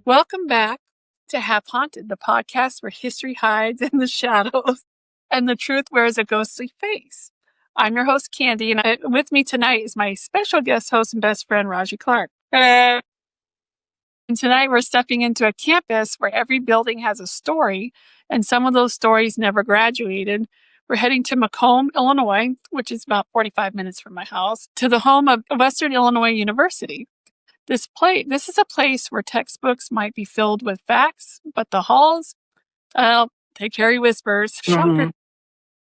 Welcome back to Have Haunted, the podcast where history hides in the shadows and the truth wears a ghostly face. I'm your host, Candy, and with me tonight is my special guest host and best friend, Raji Clark. Hello. And tonight we're stepping into a campus where every building has a story, and some of those stories never graduated. We're heading to Macomb, Illinois, which is about 45 minutes from my house, to the home of Western Illinois University. This is a place where textbooks might be filled with facts, but the halls, well, they carry whispers. Shocker.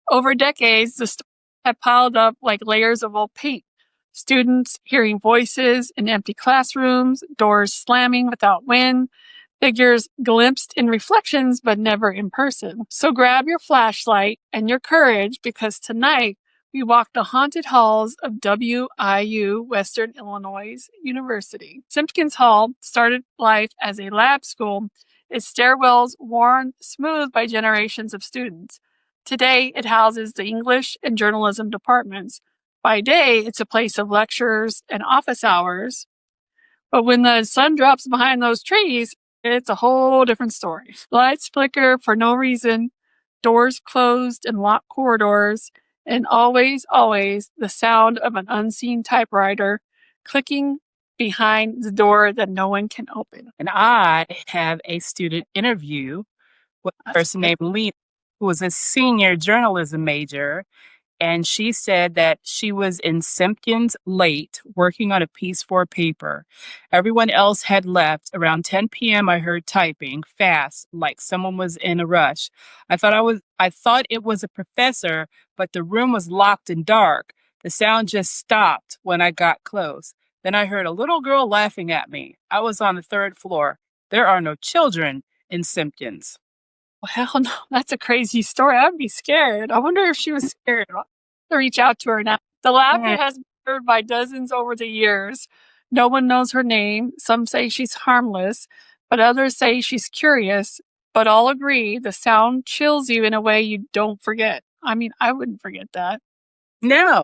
Over decades, the stories have piled up like layers of old paint. Students hearing voices in empty classrooms, doors slamming without wind, figures glimpsed in reflections but never in person. So grab your flashlight and your courage, because tonight we walk the haunted halls of WIU, Western Illinois University. Simpkins Hall started life as a lab school, its stairwells worn smooth by generations of students. Today, it houses the English and journalism departments. By day, it's a place of lectures and office hours. But when the sun drops behind those trees, it's a whole different story. Lights flicker for no reason, doors closed and locked corridors, and always, always the sound of an unseen typewriter clicking behind the door that no one can open. And I have a student interview with a person named Lena, who was a senior journalism major. And she said that she was in Simpkins late working on a piece for a paper. Everyone else had left. Around 10 p.m. I heard typing fast, like someone was in a rush. I thought it was a professor, but the room was locked and dark. The sound just stopped when I got close. Then I heard a little girl laughing at me. I was on the third floor. There are no children in Simpkins. Well, no, that's a crazy story. I'd be scared. I wonder if she was scared. I'll have to reach out to her now. The laughter has been heard by dozens over the years. No one knows her name. Some say she's harmless, but others say she's curious. But all agree the sound chills you in a way you don't forget. I mean, I wouldn't forget that. No.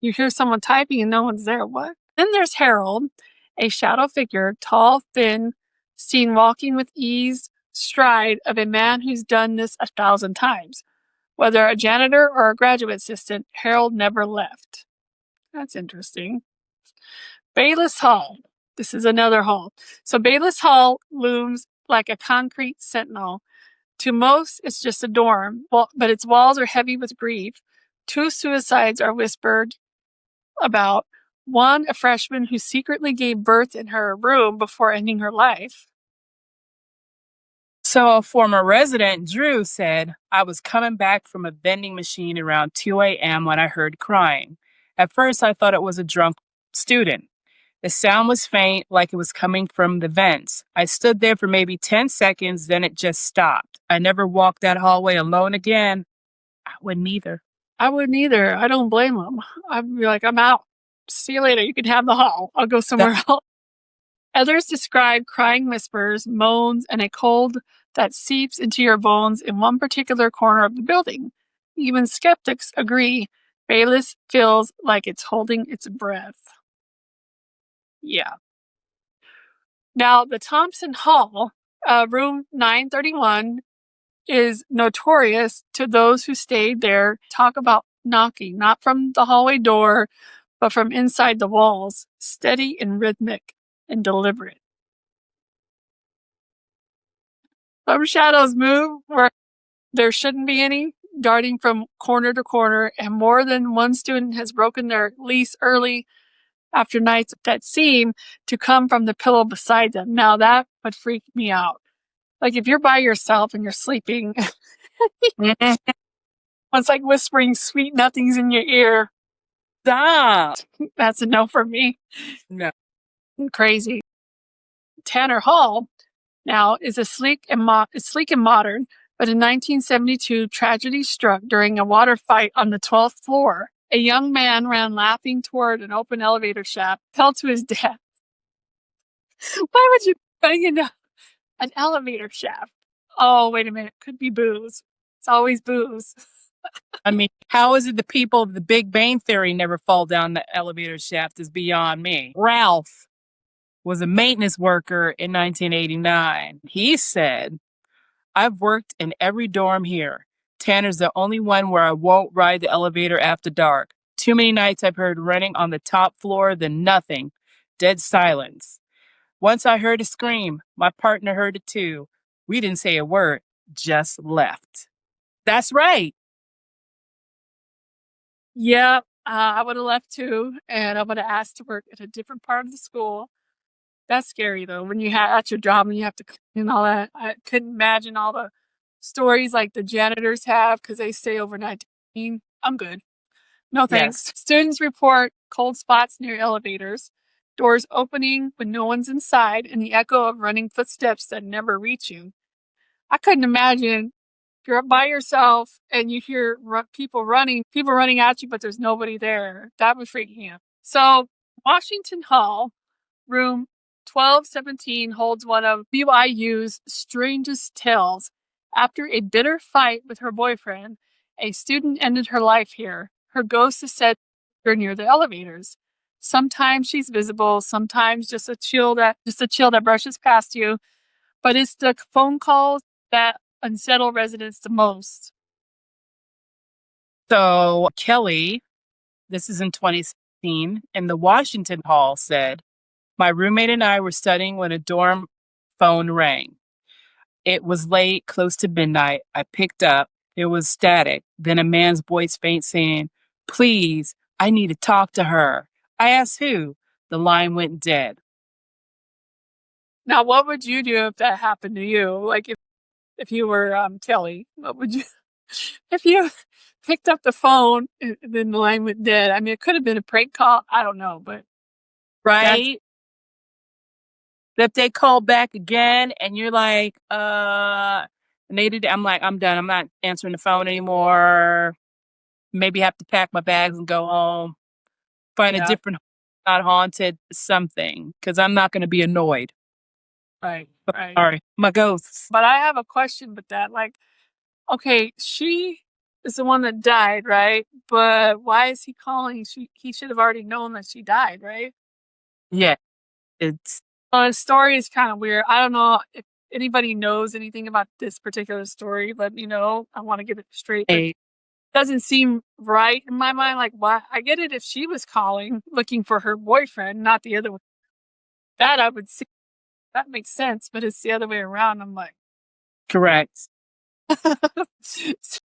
You hear someone typing and no one's there. What? Then there's Harold, a shadow figure, tall, thin, seen walking with ease, stride of a man who's done this 1,000 times. Whether a janitor or a graduate assistant, Harold never left. That's interesting. Bayless Hall. This is another hall. So Bayless Hall looms like a concrete sentinel. To most, it's just a dorm, but its walls are heavy with grief. 2 suicides are whispered about. One, a freshman who secretly gave birth in her room before ending her life. So a former resident, Drew, said, I was coming back from a vending machine around 2 a.m. when I heard crying. At first, I thought it was a drunk student. The sound was faint, like it was coming from the vents. I stood there for maybe 10 seconds, then it just stopped. I never walked that hallway alone again. I wouldn't either. I don't blame them. I'd be like, I'm out. See you later. You can have the hall. I'll go somewhere else. Others describe crying whispers, moans, and a cold that seeps into your bones in one particular corner of the building. Even skeptics agree Bayless feels like it's holding its breath. Yeah. Now, the Thompson Hall, room 931, is notorious to those who stayed there. Talk about knocking, not from the hallway door, but from inside the walls, steady and rhythmic and deliberate. Some shadows move where there shouldn't be any, darting from corner to corner, and more than one student has broken their lease early after nights that seem to come from the pillow beside them. Now that would freak me out. Like if you're by yourself and you're sleeping, it's like whispering sweet nothings in your ear. Stop. That's a no for me. No. Crazy. Tanner Hall now is sleek and modern, but in 1972, tragedy struck during a water fight on the 12th floor. A young man ran laughing toward an open elevator shaft, fell to his death. Why would you bang into an elevator shaft? Oh, wait a minute. Could be booze. It's always booze. I mean, how is it the people of the Big Bang Theory never fall down the elevator shaft is beyond me. Ralph. was a maintenance worker in 1989. He said, I've worked in every dorm here. Tanner's the only one where I won't ride the elevator after dark. Too many nights I've heard running on the top floor, then nothing. Dead silence. Once I heard a scream. My partner heard it too. We didn't say a word, just left. That's right. Yeah, I would have left too, and I would have asked to work at a different part of the school. That's scary though, when you have at your job and you have to clean all that. I couldn't imagine all the stories like the janitors have because they stay overnight to clean. I'm good. No Yes. thanks. Students report cold spots near elevators, doors opening when no one's inside, and the echo of running footsteps that never reach you. I couldn't imagine if you're by yourself and you hear people running at you, but there's nobody there. That would freak me out. So, Washington Hall, room 1217, holds one of BYU's strangest tales. After a bitter fight with her boyfriend, a student ended her life here. Her ghost is said to appear near the elevators. Sometimes she's visible, sometimes just a chill that brushes past you, but it's the phone calls that unsettle residents the most. So Kelly, this is in 2016, in the Washington Hall said, my roommate and I were studying when a dorm phone rang. It was late, close to midnight. I picked up. There was static. Then a man's voice faint saying, please, I need to talk to her. I asked who. The line went dead. Now, what would you do if that happened to you? Like if you were Kelly, what would you if you picked up the phone and then the line went dead? I mean, it could have been a prank call. I don't know, but that's Right? If they call back again and you're like, I'm like, I'm done. I'm not answering the phone anymore. Maybe have to pack my bags and go home. Find a yeah, different, not haunted, something, because I'm not going to be annoyed. right, right. Sorry, my ghosts. But I have a question with that. Like, okay, she is the one that died, right? But why is he calling? He should have already known that she died, right? Yeah, it's The story is kind of weird. I don't know if anybody knows anything about this particular story. Let me know. I want to get it straight, but a doesn't seem right in my mind. Like, why? I get it if she was calling looking for her boyfriend, not the other way. That I would see. That makes sense, but it's the other way around. I'm like, correct. it's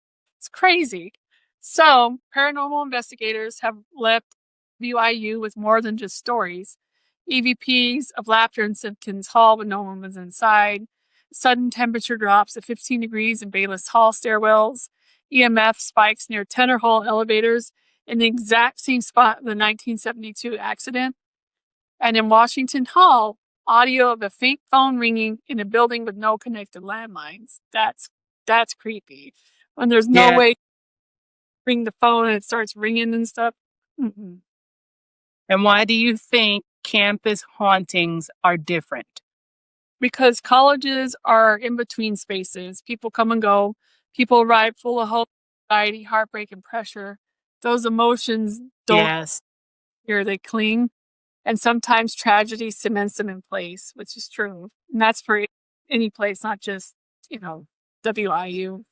crazy. So, paranormal investigators have left BYU with more than just stories. EVPs of laughter in Simpkins Hall when no one was inside, sudden temperature drops of 15 degrees in Bayless Hall stairwells, EMF spikes near Tenor Hall elevators in the exact same spot of the 1972 accident, and in Washington Hall, audio of a faint phone ringing in a building with no connected landlines. That's creepy. When there's no Yeah. way to ring the phone and it starts ringing and stuff. Mm-mm. And why do you think campus hauntings are different? Because colleges are in between spaces. People come and go. People arrive full of hope, anxiety, heartbreak, and pressure. Those emotions don't Yes. here, they cling. And sometimes tragedy cements them in place, which is true. And that's for any place, not just, WIU.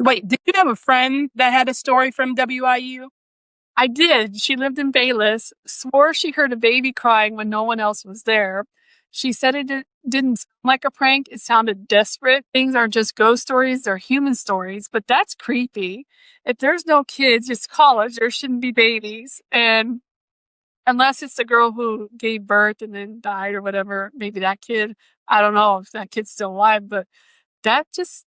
Wait, did you have a friend that had a story from WIU? I did. She lived in Bayless, swore she heard a baby crying when no one else was there. She said didn't sound like a prank. It sounded desperate. Things aren't just ghost stories, they're human stories, but that's creepy. If there's no kids, it's college, there shouldn't be babies. And unless it's the girl who gave birth and then died or whatever, maybe that kid, I don't know if that kid's still alive, but that just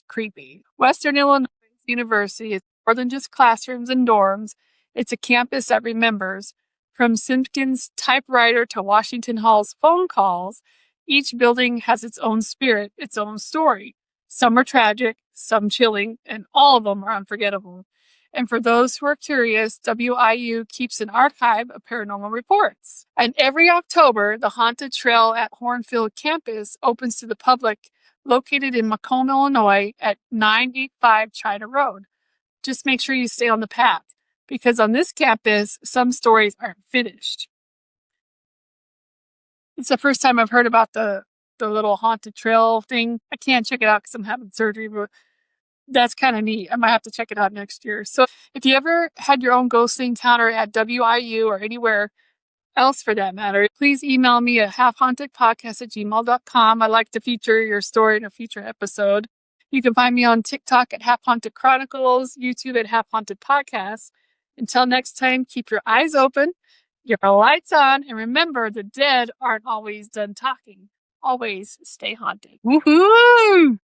creepy. Western Illinois University is more than just classrooms and dorms. It's a campus that remembers. From Simpkins' typewriter to Washington Hall's phone calls, each building has its own spirit, its own story. Some are tragic, some chilling, and all of them are unforgettable. And for those who are curious, WIU keeps an archive of paranormal reports. And every October, the Haunted Trail at Hornfield campus opens to the public, located in Macomb, Illinois at 985 China Road. Just make sure you stay on the path because on this campus, some stories aren't finished. It's the first time I've heard about the little haunted trail thing. I can't check it out because I'm having surgery, but that's kind of neat. I might have to check it out next year. So if you ever had your own ghosting encounter at WIU or anywhere else for that matter, please email me at halfhauntedpodcast@gmail.com. I like to feature your story in a future episode. You can find me on TikTok at Half Haunted Chronicles, YouTube at Half Haunted Podcast. Until next time, keep your eyes open, your lights on, and remember the dead aren't always done talking. Always stay haunted. Woohoo!